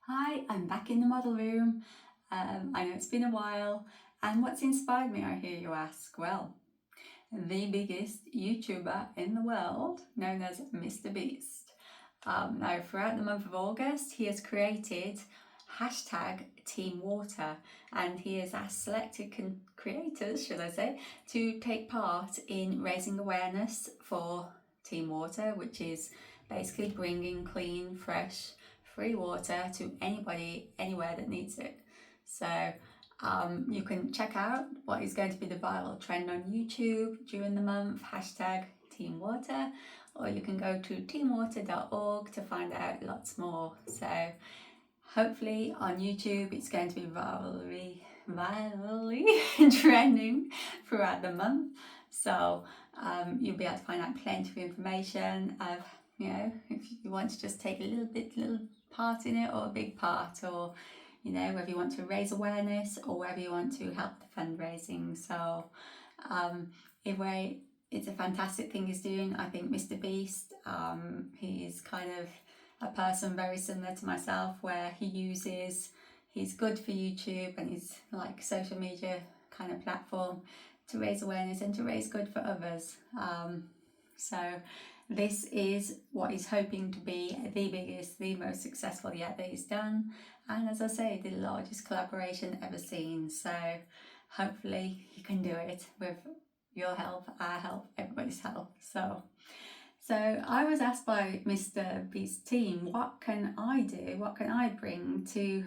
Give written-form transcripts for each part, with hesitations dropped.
Hi, I'm back in the model room. I know it's been a while, and what's inspired me, I hear you ask? Well, the biggest YouTuber in the world, known as Mr. Beast. Now, throughout the month of August, he has created hashtag Team Water, and he has asked selected creators, should I say, to take part in raising awareness for Team Water, which is basically bringing clean, fresh, free water to anybody, anywhere that needs it. So you can check out what is going to be the viral trend on YouTube during the month, hashtag Team Water, or you can go to teamwater.org to find out lots more. So hopefully on YouTube it's going to be virally trending throughout the month. So you'll be able to find out plenty of information of, if you want to just take a little part in it, or a big part, or whether you want to raise awareness or whether you want to help the fundraising. So either way, it's a fantastic thing he's doing. I think Mr. Beast, he's kind of a person very similar to myself, where he's good for YouTube and he's like social media kind of platform to raise awareness and to raise good for others. So this is what he's hoping to be the biggest, the most successful yet that he's done. And as I say, the largest collaboration ever seen. So hopefully he can do it with your help, our help, everybody's help. So I was asked by Mr. Beast's team, what can I do? What can I bring to,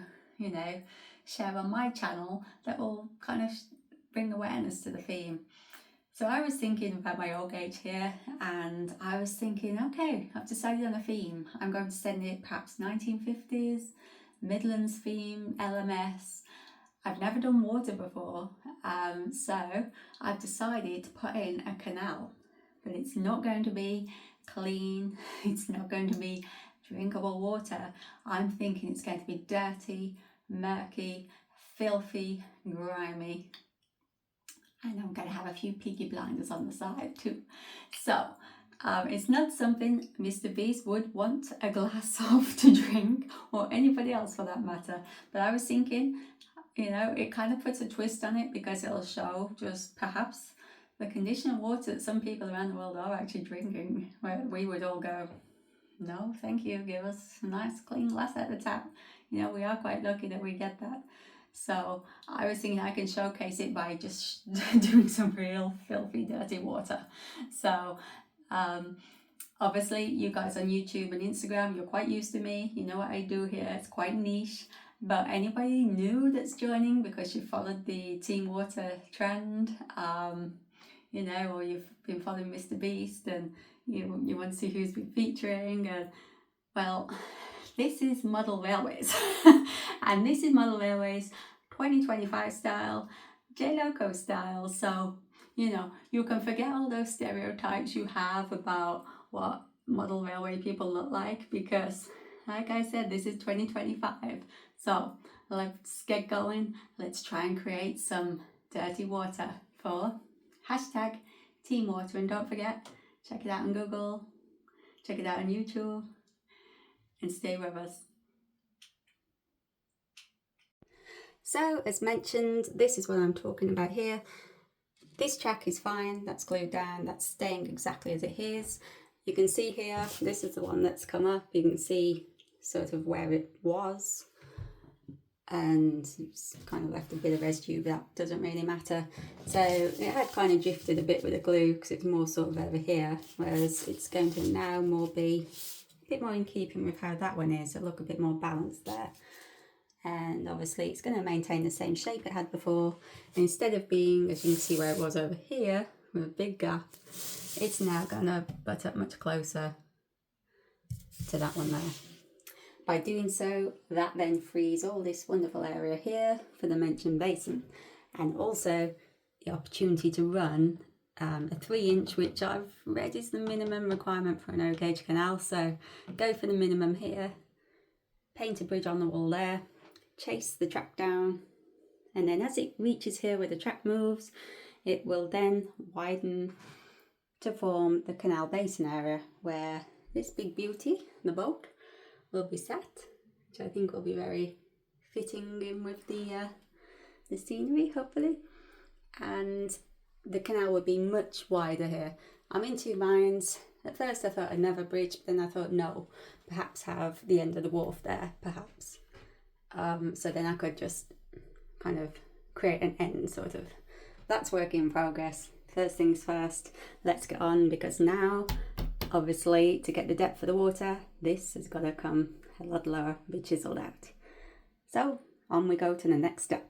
share on my channel that will kind of bring awareness to the theme? So I was thinking about my old age here, and I was thinking, okay, I've decided on a theme. I'm going to send it perhaps 1950s, Midlands theme, LMS. I've never done water before, so I've decided to put in a canal, but it's not going to be clean, it's not going to be drinkable water. I'm thinking it's going to be dirty, murky, filthy, grimy, and I'm going to have a few peaky blinders on the side too. So it's not something Mr. Beast would want a glass of to drink, or anybody else for that matter, but I was thinking, it kind of puts a twist on it, because it'll show just perhaps the condition of water that some people around the world are actually drinking, where we would all go, no thank you, give us a nice clean glass at the tap. We are quite lucky that we get that. So I was thinking I can showcase it by just doing some real filthy dirty water. So obviously you guys on YouTube and Instagram, you're quite used to me, you know what I do here, it's quite niche. But anybody new that's joining because you followed the Team Water trend, or you've been following Mr. Beast and you want to see who's been featuring, and well, this is Model Railways and this is Model Railways 2025 style, J-Loco style. So you can forget all those stereotypes you have about what model railway people look like, because like I said, this is 2025. So let's get going. Let's try and create some dirty water for hashtag Team Water. And don't forget, check it out on Google, check it out on YouTube, and stay with us. So as mentioned, this is what I'm talking about here. This track is fine, that's glued down, that's staying exactly as it is. You can see here, this is the one that's come up. You can see sort of where it was, and it's kind of left a bit of residue, but that doesn't really matter. So it had kind of drifted a bit with the glue because it's more sort of over here, whereas it's going to now be a bit more in keeping with how that one is. It'll look a bit more balanced there. And obviously it's going to maintain the same shape it had before. And instead of being, as you can see where it was over here with a big gap, it's now going to butt up much closer to that one there. By doing so, that then frees all this wonderful area here for the mentioned basin, and also the opportunity to run a 3-inch, which I've read is the minimum requirement for an O-gauge canal. So go for the minimum here, paint a bridge on the wall there, chase the track down, and then as it reaches here where the track moves, it will then widen to form the canal basin area, where this big beauty, the boat, will be set which I think will be very fitting in with the scenery, hopefully. And the canal would be much wider here. I'm in two minds. At first I thought another bridge, but then I thought no, perhaps have the end of the wharf there, perhaps. So then I could just kind of create an end, sort of. That's work in progress. First things first, let's get on, because now, obviously, to get the depth of the water, this has got to come a lot lower, be chiselled out. So on we go to the next step.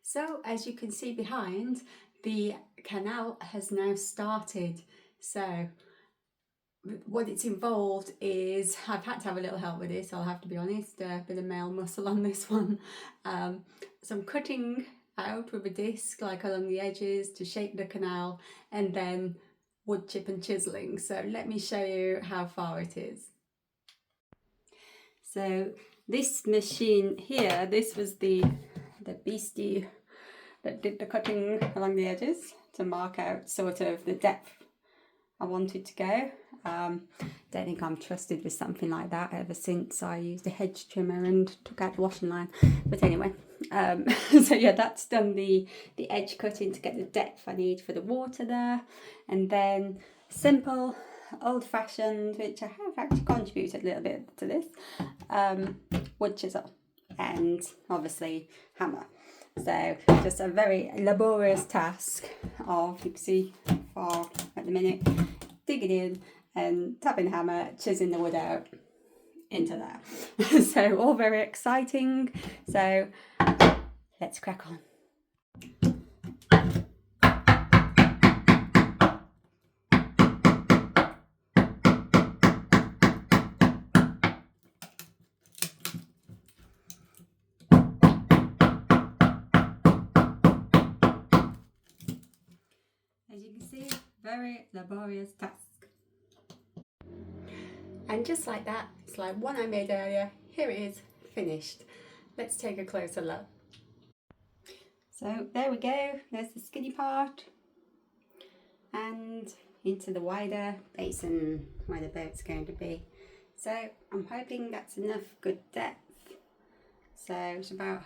So as you can see behind, the canal has now started. So what it's involved is, I've had to have a little help with this, I'll have to be honest, a bit of male muscle on this one. So I'm cutting out with a disc, like along the edges, to shape the canal, and then wood chip and chiselling. So let me show you how far it is. So this machine here, this was the beastie that did the cutting along the edges to mark out sort of the depth I wanted to go. Don't think I'm trusted with something like that ever since I used a hedge trimmer and took out the washing line. But anyway, so yeah, that's done the edge cutting to get the depth I need for the water there. And then simple, old-fashioned, which I have actually contributed a little bit to this, wood chisel and obviously hammer. So just a very laborious task of, you can see far at the minute, digging in and tapping the hammer, chiseling the wood out into there. So all very exciting. So let's crack on. As you can see, very laborious task. And just like that, it's like one I made earlier, here it is, finished. Let's take a closer look. So there we go, there's the skinny part, and into the wider basin where the boat's going to be. So I'm hoping that's enough good depth. So it's about,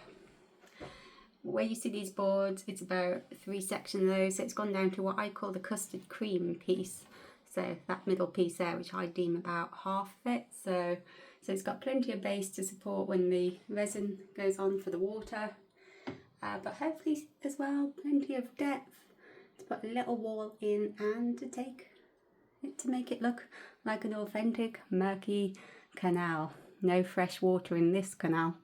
where you see these boards, it's about 3 sections of those, so it's gone down to what I call the custard cream piece. So that middle piece there, which I deem about half of it. So it's got plenty of base to support when the resin goes on for the water. But hopefully as well, plenty of depth to put a little wall in and to make it look like an authentic murky canal. No fresh water in this canal.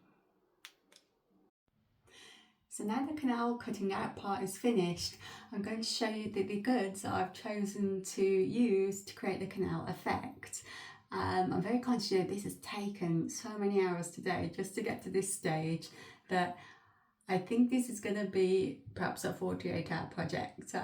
So now the canal cutting out part is finished, I'm going to show you the goods that I've chosen to use to create the canal effect. I'm very conscious that this has taken so many hours today just to get to this stage that I think this is going to be perhaps a 48-hour project.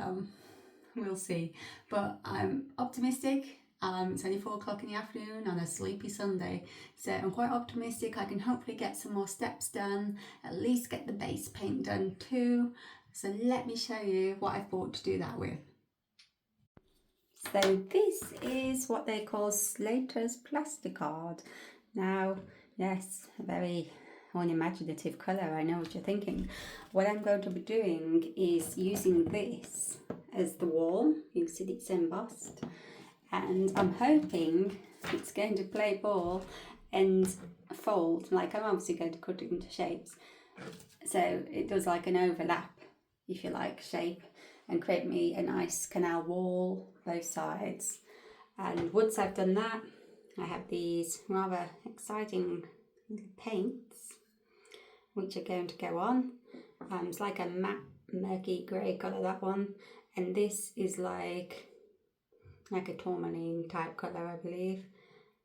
We'll see, but I'm optimistic. It's only 4 o'clock in the afternoon on a sleepy Sunday, so I'm quite optimistic I can hopefully get some more steps done, at least get the base paint done too. So let me show you what I've bought to do that with. So this is what they call Slater's Plasticard. Now, yes, a very unimaginative colour, I know what you're thinking. What I'm going to be doing is using this as the wall. You can see it's embossed. And I'm hoping it's going to play ball and fold, like I'm obviously going to cut it into shapes. So it does like an overlap, if you like, shape, and create me a nice canal wall, both sides. And once I've done that, I have these rather exciting little paints, which are going to go on. It's like a matte, murky grey colour, that one. And this is like a tourmaline type colour, I believe.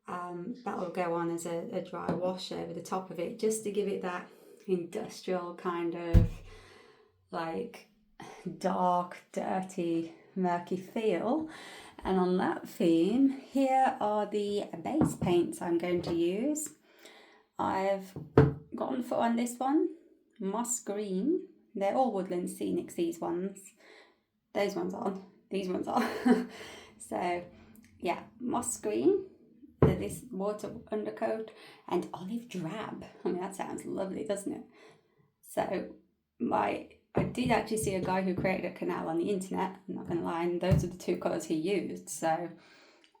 That will go on as a dry wash over the top of it, just to give it that industrial kind of like dark, dirty, murky feel. And on that theme, here are the base paints I'm going to use. I've gone for on this one, moss green. They're all woodland scenics, these ones. Those ones aren't, these ones are. So yeah, moss green, this water undercoat, and olive drab. I mean, that sounds lovely, doesn't it? So I did actually see a guy who created a canal on the internet, I'm not going to lie, and those are the two colours he used. So,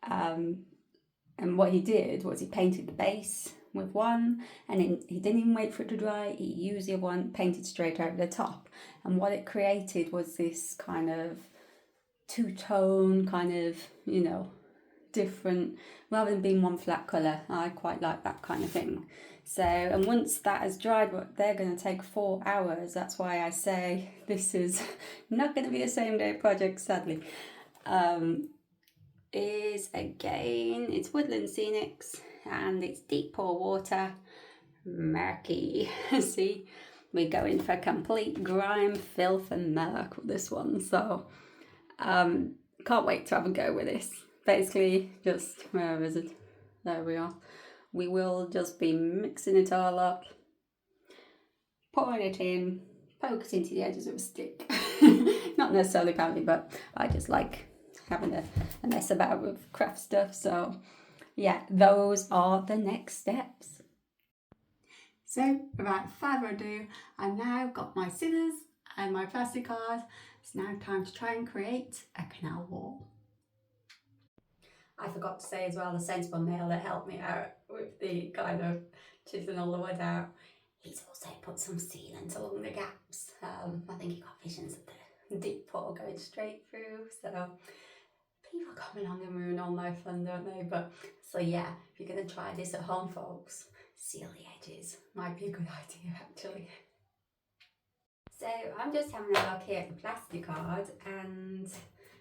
and what he did was he painted the base with one, and then he didn't even wait for it to dry, he used the other one, painted straight over the top. And what it created was this kind of two-tone, kind of, you know, different, rather than being one flat colour. I quite like that kind of thing. So, and once that has dried, they're going to take 4 hours. That's why I say this is not going to be a same day project, sadly. Is again, it's Woodland Scenics, and it's deep pour water, murky. See, we're going for complete grime, filth and murk with this one. So can't wait to have a go with this. Basically, just, where is it? There we are. We will just be mixing it all up, pouring it in, poke it into the edges with a stick. Not necessarily apparently, but I just like having a mess about with craft stuff. So yeah, those are the next steps. So without further ado, I've now got my scissors and my plastic card. It's now time to try and create a canal wall. I forgot to say as well, the sensible nail that helped me out with the kind of chiseling all the wood out, he's also put some sealant along the gaps. I think he got visions of the deep pour going straight through. So people come along and ruin all my fun, don't they? But so yeah, if you're going to try this at home, folks, seal the edges. Might be a good idea actually. So I'm just having a look here at the plastic card, and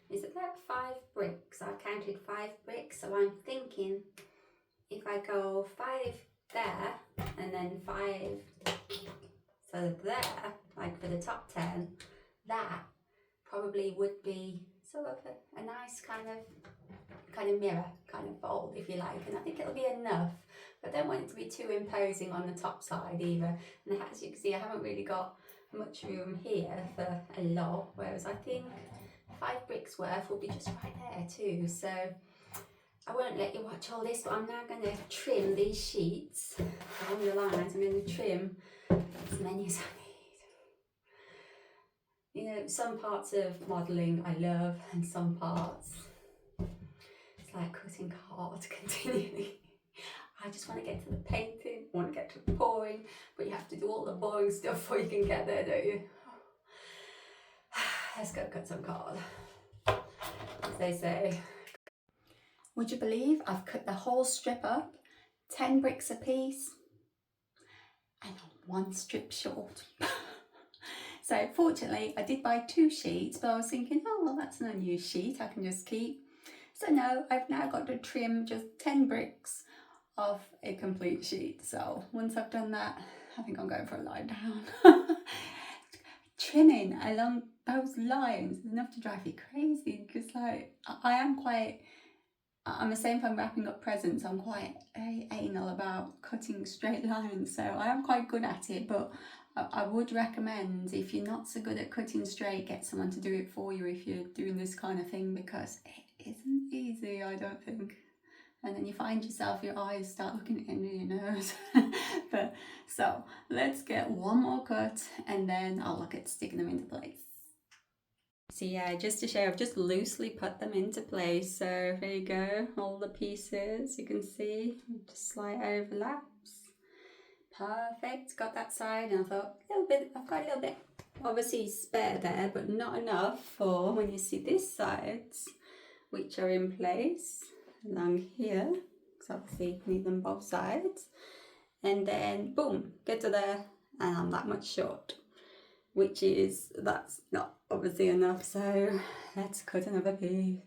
it's about 5 bricks. I counted 5 bricks, so I'm thinking if I go 5 there and then 5 so there, like for the top 10, that probably would be sort of a nice kind of mirror kind of fold, if you like, and I think it'll be enough, but I don't want it to be too imposing on the top side either. And as you can see, I haven't really got much room here for a lot, whereas I think 5 bricks worth will be just right there too. So I won't let you watch all this, but I'm now going to trim these sheets along the lines. I'm going to trim as many as I need. You know, some parts of modelling I love, and some parts it's like cutting card continually. I just want to get to the painting, want to get to the pouring, but you have to do all the boring stuff before you can get there, don't you? Let's go cut some card, as they say. Would you believe I've cut the whole strip up, 10 bricks a piece, and I'm 1 strip short. So fortunately I did buy 2 sheets, but I was thinking, oh well, that's an unused sheet I can just keep. So no, I've now got to trim just 10 bricks off a complete sheet. So once I've done that, I think I'm going for a lie down. Trimming along those lines is enough to drive me crazy, because like I'm the same if I'm wrapping up presents, I'm quite anal about cutting straight lines, so I am quite good at it. But I would recommend, if you're not so good at cutting straight, get someone to do it for you if you're doing this kind of thing, because it isn't easy, I don't think. And then you find yourself, your eyes start looking under your nose. But so let's get one more cut, and then I'll look at sticking them into place. So yeah, just to show, I've just loosely put them into place. So there you go, all the pieces, you can see, just slight overlaps. Perfect, got that side, and I thought, I've got a little bit obviously spare there, but not enough for when you see this sides, which are in place along here, because obviously you need them both sides. And then boom, get to there, and I'm that much short, which is, that's not obviously enough, so let's cut another piece.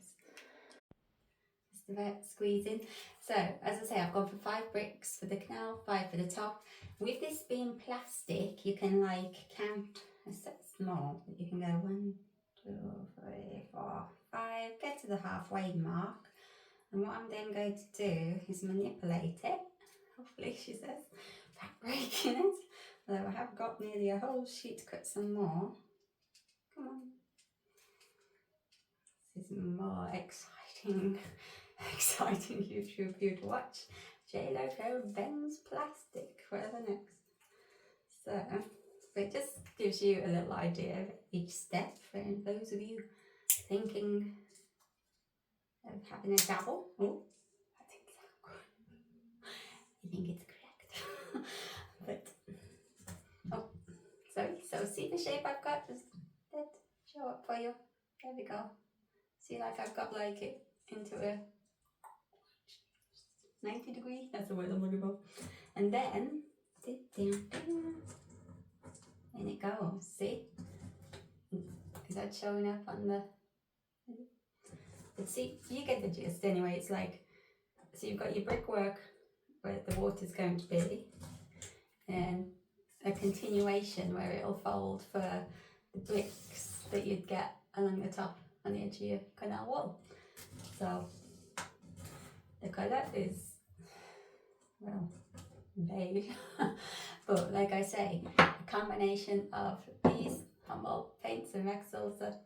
Just about squeezing. So as I say, I've gone for 5 bricks for the canal, 5 for the top. With this being plastic, you can like count a set small. You can go 1, 2, 3, 4, 5, get to the halfway mark. And what I'm then going to do is manipulate it, hopefully, she says, without breaking it. Although I have got nearly a whole sheet to cut some more. Come on. This is more exciting. exciting YouTube for you to watch. J-Lo bends plastic for the next. So it just gives you a little idea of each step for those of you thinking of having a dabble. Oh, I think so. I think it's correct. But oh, sorry. So see the shape I've got? Just let show up for you. There we go. See, like I've got like it into a 90 degree. That's the word I'm looking for. And then in it goes. See? Is that showing up on the? But see, you get the gist anyway. It's like, so you've got your brickwork where the water's going to be, and a continuation where it'll fold for the bricks that you'd get along the top on the edge of your canal wall. So the colour is, well, beige. But like I say, a combination of these Humboldt paints and Rexels, a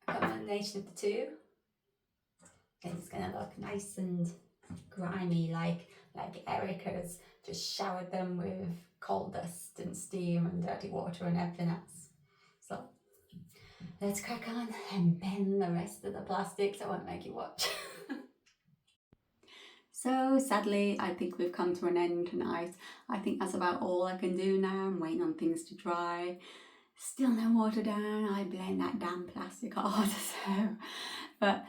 combination of the two, and it's going to look nice and grimy, like Erica's just showered them with coal dust and steam and dirty water and everything else. So let's crack on and bend the rest of the plastics. I won't make you watch. So sadly, I think we've come to an end tonight. I think that's about all I can do now. I'm waiting on things to dry. Still no water down. I blame that damn plastic hard. So, but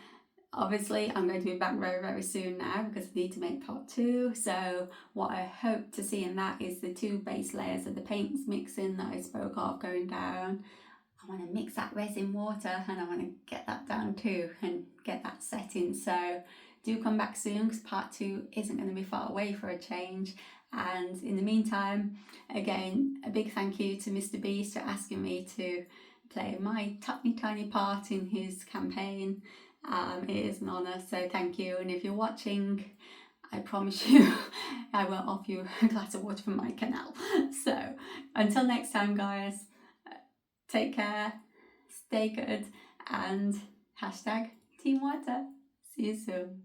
obviously I'm going to be back very, very soon now because I need to make part 2. So what I hope to see in that is the 2 base layers of the paints mixing that I spoke of going down. I want to mix that resin water and I want to get that down too and get that setting. So do come back soon because part 2 isn't going to be far away for a change. And in the meantime, again, a big thank you to Mr. Beast for asking me to play my tiny part in his campaign. It is an honour, so thank you. And if you're watching, I promise you I will offer you a glass of water from my canal. So until next time, guys, take care, stay good, and hashtag Team Water. See you soon.